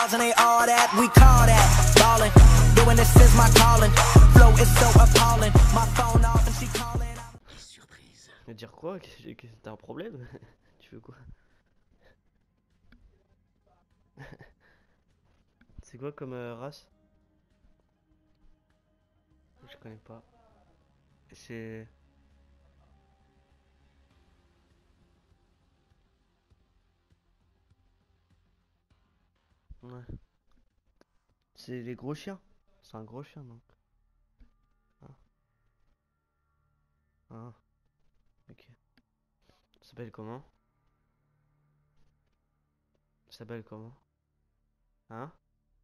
stars and they all that, we call that ballin'. Doing this is my calling. Flow is so appalling. My phone off and she calling. Surprise. Mais dire quoi? T'as un problème? Tu veux quoi? C'est quoi comme race? Je connais pas. C'est... Ouais. C'est les gros chiens. C'est un gros chien donc. Ah. Ah. Ok. Ça s'appelle comment? Ça s'appelle comment? Hein?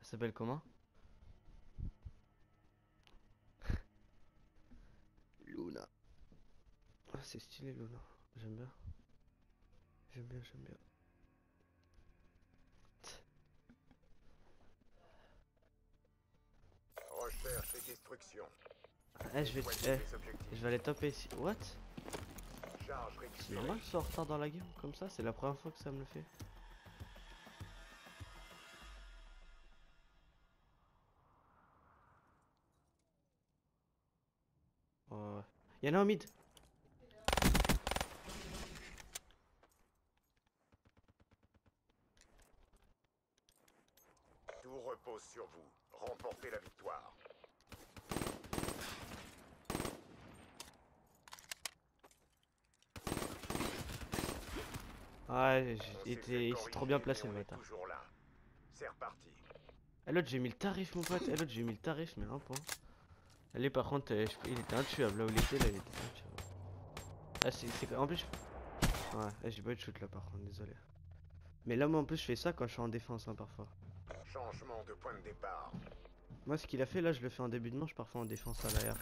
Ça s'appelle comment? Luna. Ah, c'est stylé Luna. J'aime bien. J'aime bien, j'aime bien. Recherche et destruction. Eh, je vais aller taper ici. What? C'est normal que je sois en retard dans la game comme ça? C'est la première fois que ça me le fait. Oh. Y'en a un mid. Tout repose sur vous. Remportez la victoire. Ouais, il s'est trop bien placé le bâtard. C'est reparti. Et l'autre j'ai mis le tarif mon pote. Et l'autre j'ai mis le tarif mais un point. Allez par contre il était intuable là où il était là il était intuable. Ah c'est en plus ouais j'ai pas eu de shoot là par contre désolé. Mais là moi en plus je fais ça quand je suis en défense hein, parfois. Changement de point de départ. Moi ce qu'il a fait là je le fais en début de manche parfois en défense à l'arrière.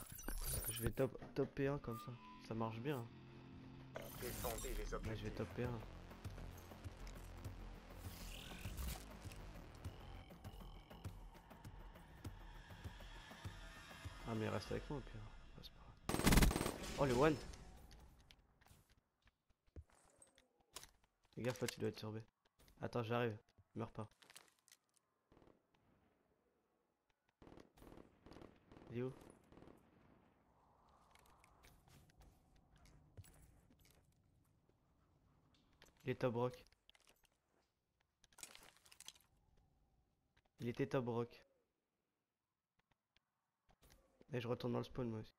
Je vais top P1 comme ça. Ça marche bien. Défendez les objectifs. Là je vais top P1. Ah mais reste avec moi au pire. Oh le one. Fais gaffe toi tu dois être sur B. Attends j'arrive. Meurs pas. Il est où? Il est top rock. Il était top rock. Et je retourne dans le spawn moi aussi.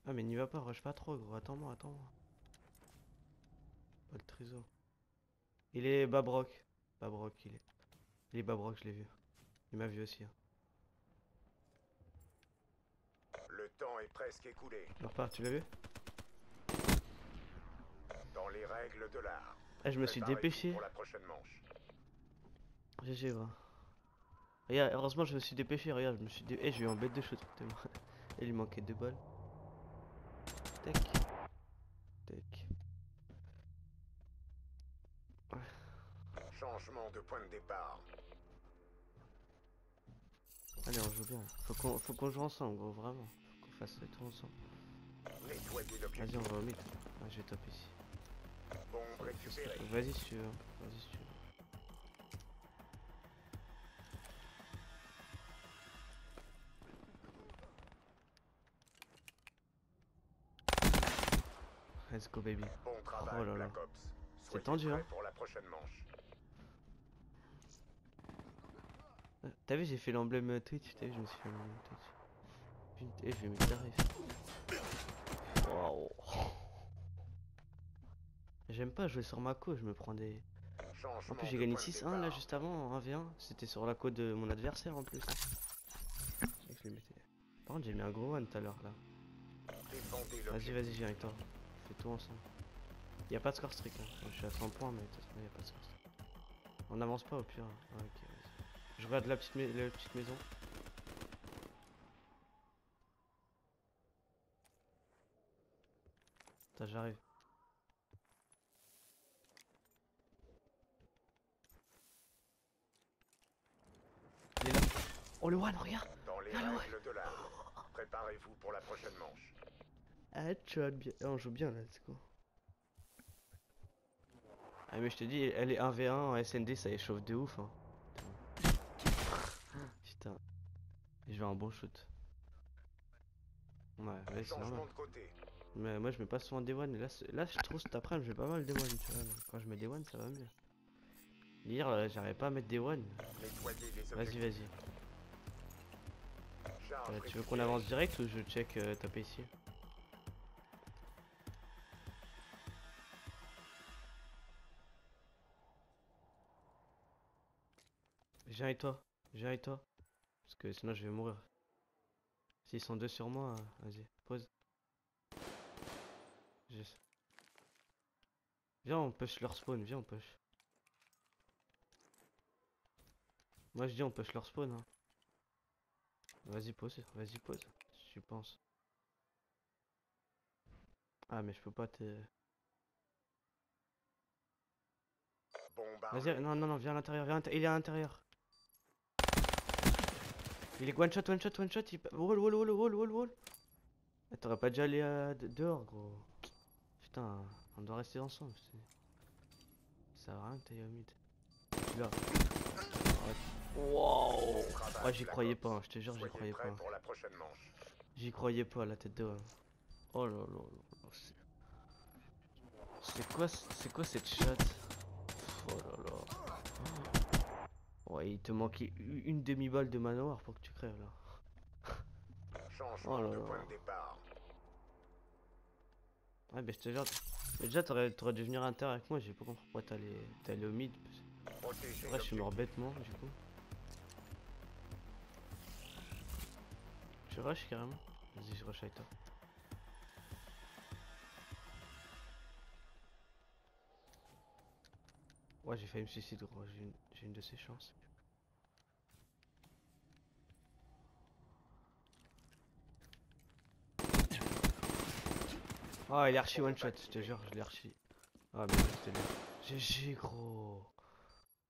Ah mais n'y va pas, rush pas trop gros, attends-moi, attends-moi. Pas le trésor. Il est Babrock. Babrock il est. Il est Babrock, je l'ai vu. Il m'a vu aussi. Hein. Le temps est presque écoulé. Il repart, tu l'as vu? Dans les règles de l'art. Ah je me suis dépêché. Pour la prochaine manche. GG va. Regarde, heureusement je me suis dépêché, regarde, je me suis dépêché. Je vais en bête de shoot tellement. Il lui manquait 2 balles. Tac. Tac. Changement de point de départ. Allez on joue bien. Faut qu'on joue ensemble gros, vraiment. Faut qu'on fasse tout ensemble. Vas-y on va au mid. Ah, je vais top ici. Bombe récupérée. Vas-y si tu veux. Vas-y si tu veux. Let's go baby. Bon travail, oh là là. Black Ops. C'est tendu hein. Pour la prochaine manche. T'as vu j'ai fait l'emblème Twitch, t'as vu je me suis fait l'emblème Twitch. Et je vais mettre tarif. Waouh. J'aime pas jouer sur ma co, je me prends des... En plus j'ai gagné 6-1 là juste avant en 1v1. C'était sur la co de mon adversaire en plus. Je les mettais. Par contre j'ai mis un gros one tout à l'heure là. Vas-y vas-y j'ai avec toi. On fait tout ensemble. Y'a pas de score strict hein. Je suis à 100 points mais de toute façon y'a pas de score strict. On avance pas au pire. Ah, ok vas-y. Je regarde la petite maison. Attends j'arrive. Il est là. Oh le one regarde. Dans les règles de l'art. Préparez-vous pour la prochaine manche. Ah tu vois bien. On joue bien là, let's go. Ah mais je te dis, elle est 1v1 en SND, ça échauffe de ouf hein. Putain, je vais un bon shoot. Ouais, c'est normal. Changement de côté. Mais moi je mets pas souvent des one, et là je trouve cet après-midi je mets pas mal des one, tu vois. Quand je mets des one ça va mieux. Hier j'arrivais pas à mettre des one. Nettoyer les Vas-y, objectifs. vas-y. Charge Tu veux qu'on récupérée. avance direct ou je check ta PC? Viens avec toi, viens avec toi. Parce que sinon je vais mourir. S'ils sont deux sur moi, vas-y, pause. Juste. Viens, on push leur spawn, viens, on push. Moi je dis on push leur spawn. Hein. Vas-y, pause, si tu penses. Ah, mais je peux pas te. Bombe Vas-y, armée. non, viens à l'intérieur, il est à l'intérieur. Il est one shot, il... Wall. Ah, t'aurais pas déjà allé dehors, gros. Putain, on doit rester ensemble. Ça sert à rien que t'ailles au mid. Là. Wow. Bon Oh, travail, j'y Black croyais Ops. pas, hein, je te jure, j'y Soyez croyais prêts pas. pour la prochaine manche. J'y croyais pas, la tête de. Oh là là là. C'est quoi cette chatte? Oh là là. Ouais, il te manquait une demi-balle de manoir pour que tu crèves là. Changement Oh là de là. point de départ. Ouais, mais je te jure. Mais déjà, t'aurais dû venir à l'intérieur avec moi, j'ai pas compris pourquoi t'es allé au mid. Protégez Là, je suis mort l'objectif. bêtement, du coup. Tu rush carrément? Vas-y, je rush avec toi. Ouais, j'ai failli me suicider, gros. J'ai une de ces chances. Oh, il est archi one shot, je te jure, je l'ai archi. Ah, mais c'était bien. GG, gros.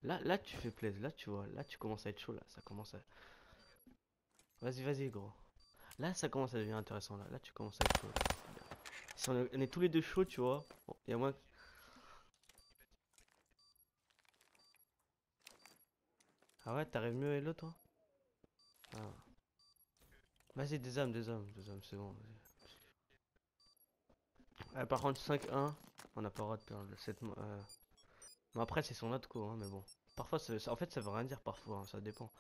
Là, tu fais plaisir. Là, tu vois. Là, tu commences à être chaud, là. Ça commence à. Vas-y, gros. Là, ça commence à devenir intéressant, là. Là, tu commences à être chaud. Là. Si on est tous les deux chauds, tu vois. Bon, y a moins. Ah ouais, t'arrives mieux Hello toi? Ah. Vas-y, des âmes, c'est bon. Par contre, 5-1, on n'a pas le droit de perdre le 7. Bon, après, c'est son autre co, hein, mais bon. Parfois, en fait, ça veut rien dire parfois, hein, ça dépend.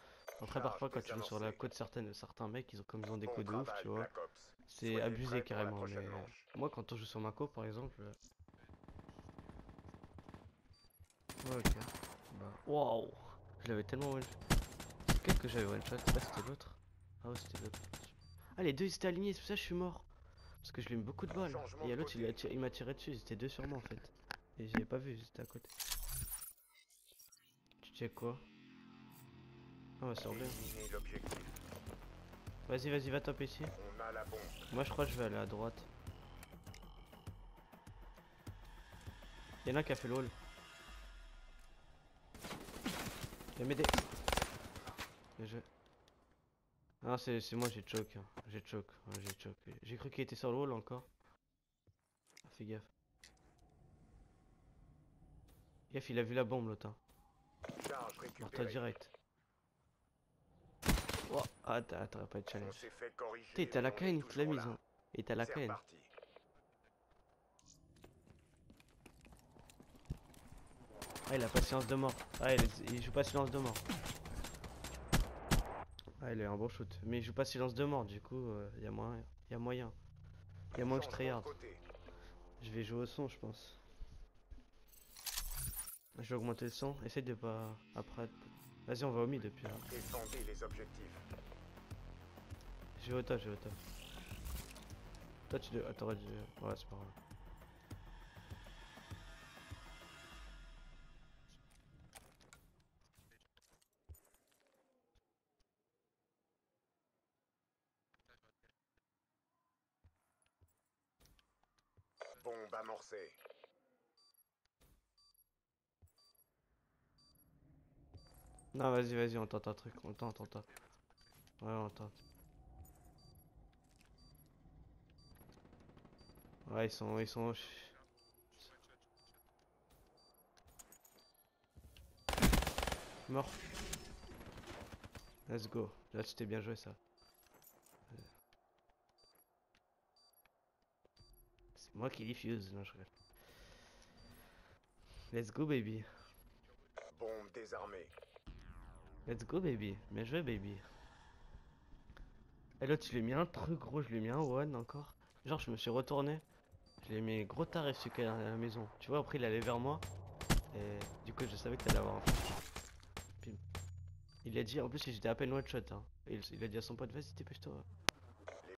Après, Charge parfois, quand tu joues sur la désamorcée. côte, certains mecs, comme ils ont des Bon codes de ouf, travail, tu vois. Black Ops. C'est Soyez abusé prêts pour la carrément, mais prochaine manche. moi, quand on joue sur ma co, par exemple. Ouais, ok. Bah. Waouh! Je l'avais tellement one shot. C'est quel que j'avais one shot? Ah, c'était l'autre. Ah, ouais, c'était l'autre. Ah, les deux ils étaient alignés, c'est pour ça que je suis mort. Parce que je lui ai mis beaucoup de balles. Changement Et de à l'autre, côté. il m'a tiré dessus, ils étaient deux sur moi en fait. Et j'avais pas vu, j'étais à côté. Tu check quoi? Ah, ouais, c'est bien. Éliminez l'objectif. Vas-y, va top ici. On a la bombe. Moi, je crois que je vais aller à droite. Y'en a un qui a fait le hall. Viens m'aider. Bien joué. Ah, c'est moi, j'ai choke. Hein. J'ai choke. Ouais, j'ai choke. J'ai cru qu'il était sur le hall encore. Ah, fais gaffe. Gaffe, il a vu la bombe l'autre. Hein. Charge Meurs-toi récupérée. direct. Oh, ah, t'aurais pas de On challenge. s'est fait corriger. T'es, t'as la on est KN, il te l'a toujours mise. là. Hein. Et t'as la C'est KN. reparti. Ah, il a pas silence de mort. Ah, il joue pas silence de mort. Ah, il a eu un bon shoot. Mais il joue pas silence de mort, du coup, y a moyen. Y a moyen. Y a moins que je Changement de tryhard. côté. Je vais jouer au son, je pense. Je vais augmenter le son. Essaye de pas. Après. Vas-y, on va au mid depuis. Hein. Défendez les objectifs. Je vais au top. Toi, t'aurais dû. Ouais, c'est pas grave. Bombe amorcée. Non, vas-y, on tente un truc. On tente. Ouais, on tente. Ouais, ils sont. Mort. Let's go. Là, c'était bien joué ça. C'est moi qui diffuse. Non, je rigole. Let's go, baby. Bombe désarmée. Let's go, baby. Bien joué, baby. Et l'autre, je lui ai mis un truc gros. Je lui ai mis un one encore. Genre, je me suis retourné. Je lui ai mis gros tarif celui qui est à la maison. Tu vois, après, il allait vers moi. Et du coup, je savais que t'allais avoir un flash. Pim. Il a dit, en plus, j'étais à peine one shot. Hein. Et il a dit à son pote, vas-y, dépêche-toi.